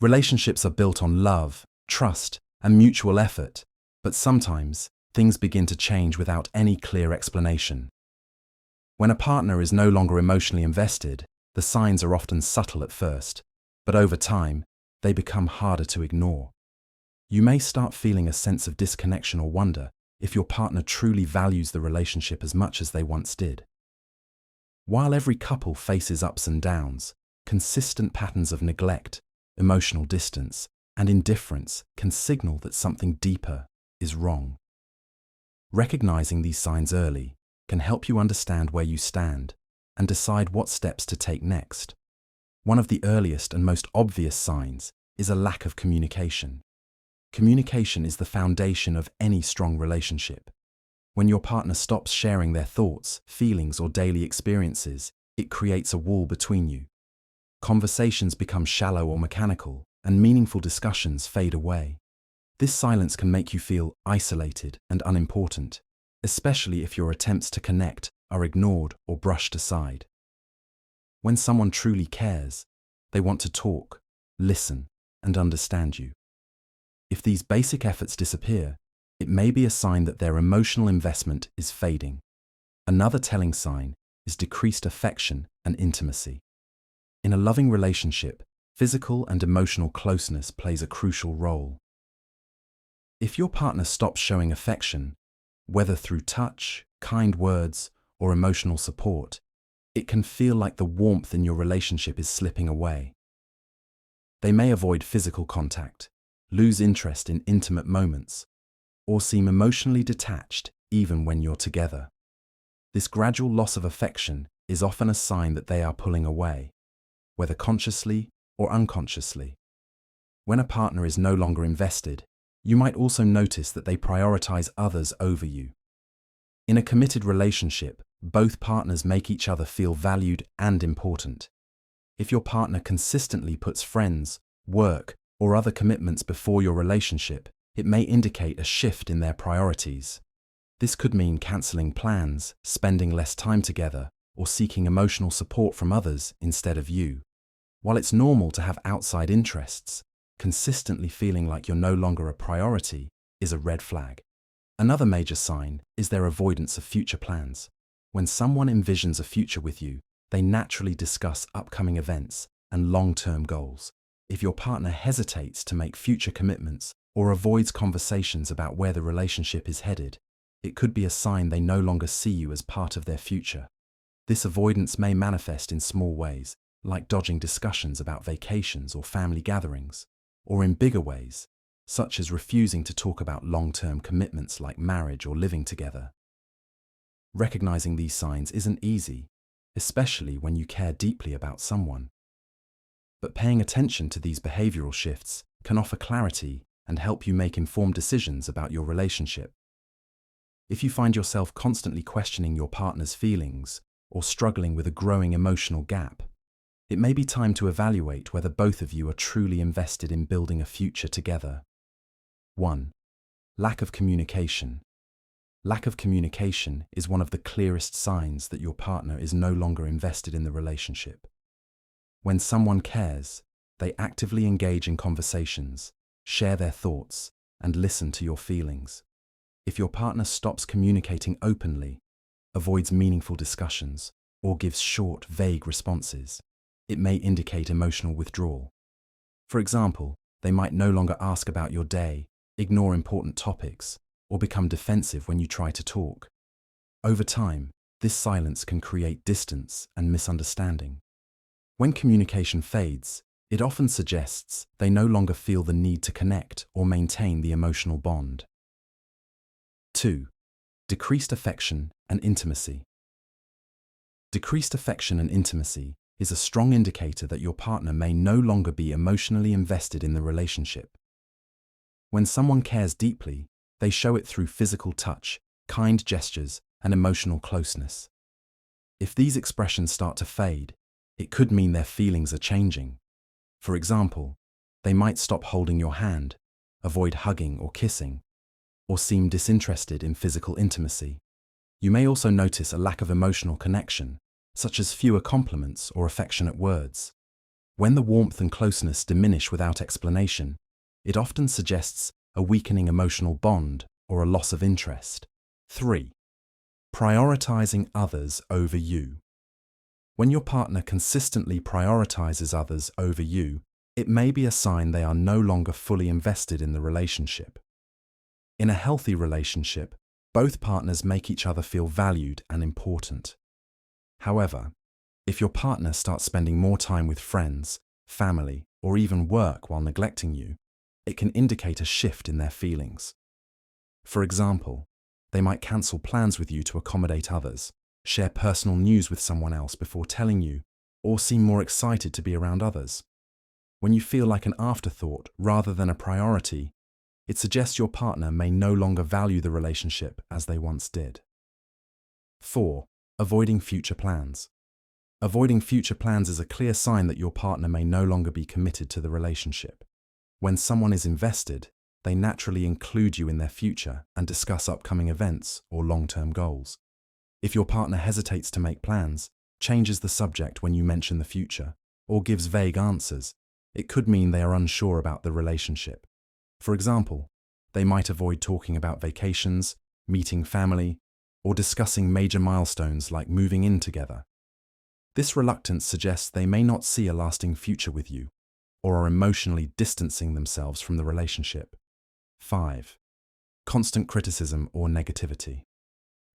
Relationships are built on love, trust, and mutual effort, but sometimes things begin to change without any clear explanation. When a partner is no longer emotionally invested, the signs are often subtle at first, but over time, they become harder to ignore. You may start feeling a sense of disconnection or wonder if your partner truly values the relationship as much as they once did. While every couple faces ups and downs, consistent patterns of neglect, emotional distance, and indifference can signal that something deeper is wrong. Recognizing these signs early can help you understand where you stand and decide what steps to take next. One of the earliest and most obvious signs is a lack of communication. Communication is the foundation of any strong relationship. When your partner stops sharing their thoughts, feelings, or daily experiences, it creates a wall between you. Conversations become shallow or mechanical, and meaningful discussions fade away. This silence can make you feel isolated and unimportant, especially if your attempts to connect are ignored or brushed aside. When someone truly cares, they want to talk, listen, and understand you. If these basic efforts disappear, it may be a sign that their emotional investment is fading. Another telling sign is decreased affection and intimacy. In a loving relationship, physical and emotional closeness plays a crucial role. If your partner stops showing affection, whether through touch, kind words, or emotional support, it can feel like the warmth in your relationship is slipping away. They may avoid physical contact, lose interest in intimate moments, or seem emotionally detached even when you're together. This gradual loss of affection is often a sign that they are pulling away, whether consciously or unconsciously. When a partner is no longer invested, you might also notice that they prioritize others over you. In a committed relationship, both partners make each other feel valued and important. If your partner consistently puts friends, work, or other commitments before your relationship, it may indicate a shift in their priorities. This could mean canceling plans, spending less time together, or seeking emotional support from others instead of you. While it's normal to have outside interests, consistently feeling like you're no longer a priority is a red flag. Another major sign is their avoidance of future plans. When someone envisions a future with you, they naturally discuss upcoming events and long-term goals. If your partner hesitates to make future commitments or avoids conversations about where the relationship is headed, it could be a sign they no longer see you as part of their future. This avoidance may manifest in small ways, like dodging discussions about vacations or family gatherings, or in bigger ways, such as refusing to talk about long-term commitments like marriage or living together. Recognizing these signs isn't easy, especially when you care deeply about someone. But paying attention to these behavioral shifts can offer clarity and help you make informed decisions about your relationship. If you find yourself constantly questioning your partner's feelings or struggling with a growing emotional gap, it may be time to evaluate whether both of you are truly invested in building a future together. 1. Lack of communication. Lack of communication is one of the clearest signs that your partner is no longer invested in the relationship. When someone cares, they actively engage in conversations, share their thoughts, and listen to your feelings. If your partner stops communicating openly, avoids meaningful discussions, or gives short, vague responses, it may indicate emotional withdrawal. For example, they might no longer ask about your day, ignore important topics, or become defensive when you try to talk. Over time, this silence can create distance and misunderstanding. When communication fades, it often suggests they no longer feel the need to connect or maintain the emotional bond. 2. Decreased affection and intimacy. Decreased affection and intimacy is a strong indicator that your partner may no longer be emotionally invested in the relationship. When someone cares deeply, they show it through physical touch, kind gestures, and emotional closeness. If these expressions start to fade, it could mean their feelings are changing. For example, they might stop holding your hand, avoid hugging or kissing, or seem disinterested in physical intimacy. You may also notice a lack of emotional connection, such as fewer compliments or affectionate words. When the warmth and closeness diminish without explanation, it often suggests a weakening emotional bond or a loss of interest. 3. Prioritizing others over you. When your partner consistently prioritizes others over you, it may be a sign they are no longer fully invested in the relationship. In a healthy relationship, both partners make each other feel valued and important. However, if your partner starts spending more time with friends, family, or even work while neglecting you, it can indicate a shift in their feelings. For example, they might cancel plans with you to accommodate others, share personal news with someone else before telling you, or seem more excited to be around others. When you feel like an afterthought rather than a priority, it suggests your partner may no longer value the relationship as they once did. 4. Avoiding future plans. Avoiding future plans is a clear sign that your partner may no longer be committed to the relationship. When someone is invested, they naturally include you in their future and discuss upcoming events or long-term goals. If your partner hesitates to make plans, changes the subject when you mention the future, or gives vague answers, it could mean they are unsure about the relationship. For example, they might avoid talking about vacations, meeting family, or discussing major milestones like moving in together. This reluctance suggests they may not see a lasting future with you, or are emotionally distancing themselves from the relationship. 5. Constant criticism or negativity.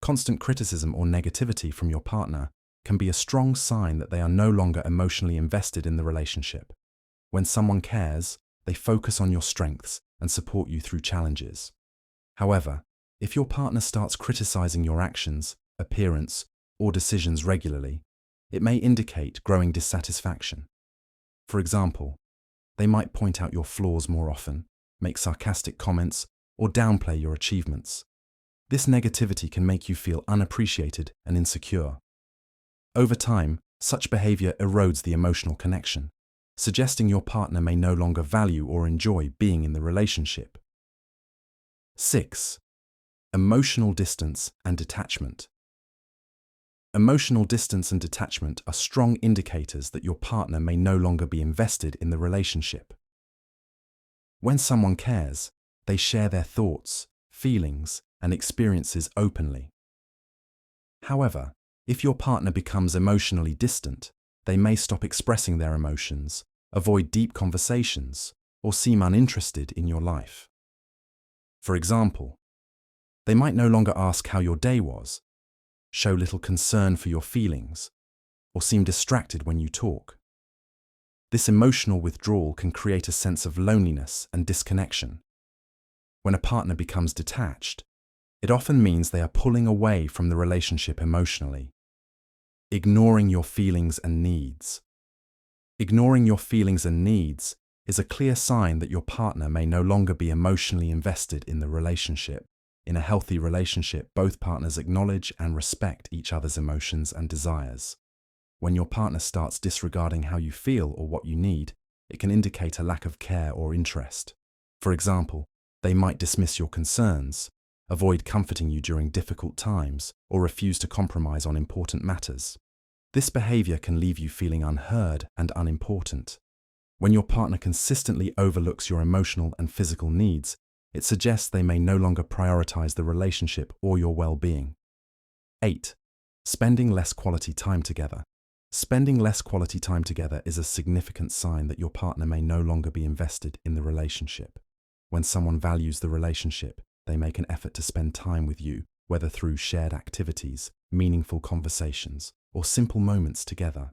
Constant criticism or negativity from your partner can be a strong sign that they are no longer emotionally invested in the relationship. When someone cares, they focus on your strengths and support you through challenges. However, if your partner starts criticizing your actions, appearance, or decisions regularly, it may indicate growing dissatisfaction. For example, they might point out your flaws more often, make sarcastic comments, or downplay your achievements. This negativity can make you feel unappreciated and insecure. Over time, such behavior erodes the emotional connection, suggesting your partner may no longer value or enjoy being in the relationship. 6. Emotional distance and detachment. Emotional distance and detachment are strong indicators that your partner may no longer be invested in the relationship. When someone cares, they share their thoughts, feelings, and experiences openly. However, if your partner becomes emotionally distant, they may stop expressing their emotions, avoid deep conversations, or seem uninterested in your life. For example, they might no longer ask how your day was, show little concern for your feelings, or seem distracted when you talk. This emotional withdrawal can create a sense of loneliness and disconnection. When a partner becomes detached, it often means they are pulling away from the relationship emotionally. Ignoring your feelings and needs. Ignoring your feelings and needs is a clear sign that your partner may no longer be emotionally invested in the relationship. In a healthy relationship, both partners acknowledge and respect each other's emotions and desires. When your partner starts disregarding how you feel or what you need, it can indicate a lack of care or interest. For example, they might dismiss your concerns, avoid comforting you during difficult times, or refuse to compromise on important matters. This behavior can leave you feeling unheard and unimportant. When your partner consistently overlooks your emotional and physical needs, it suggests they may no longer prioritize the relationship or your well-being. 8. Spending less quality time together. Spending less quality time together is a significant sign that your partner may no longer be invested in the relationship. When someone values the relationship, they make an effort to spend time with you, whether through shared activities, meaningful conversations, or simple moments together.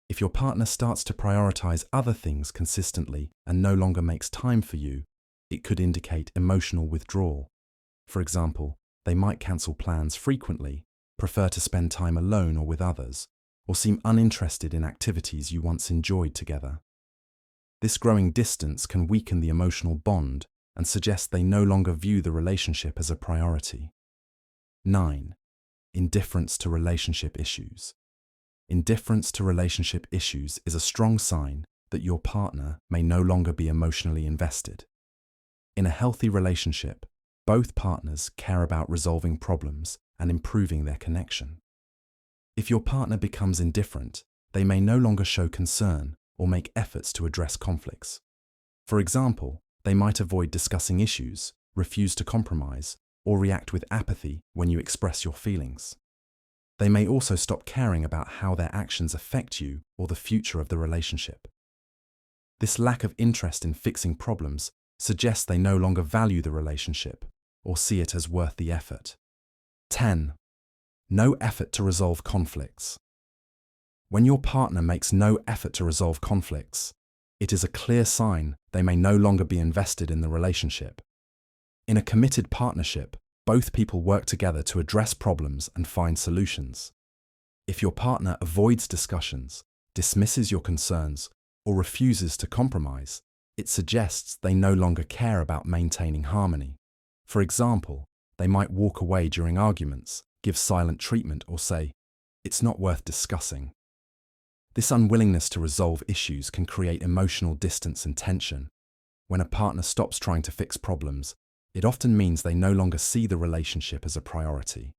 If your partner starts to prioritize other things consistently and no longer makes time for you, it could indicate emotional withdrawal. For example, they might cancel plans frequently, prefer to spend time alone or with others, or seem uninterested in activities you once enjoyed together. This growing distance can weaken the emotional bond and suggest they no longer view the relationship as a priority. 9. Indifference to relationship issues. Indifference to relationship issues is a strong sign that your partner may no longer be emotionally invested. In a healthy relationship, both partners care about resolving problems and improving their connection. If your partner becomes indifferent, they may no longer show concern or make efforts to address conflicts. For example, they might avoid discussing issues, refuse to compromise, or react with apathy when you express your feelings. They may also stop caring about how their actions affect you or the future of the relationship. This lack of interest in fixing problems suggests they no longer value the relationship or see it as worth the effort. 10. No effort to resolve conflicts. When your partner makes no effort to resolve conflicts, it is a clear sign they may no longer be invested in the relationship. In a committed partnership, both people work together to address problems and find solutions. If your partner avoids discussions, dismisses your concerns, or refuses to compromise, it suggests they no longer care about maintaining harmony. For example, they might walk away during arguments, give silent treatment, or say, "It's not worth discussing." This unwillingness to resolve issues can create emotional distance and tension. When a partner stops trying to fix problems, it often means they no longer see the relationship as a priority.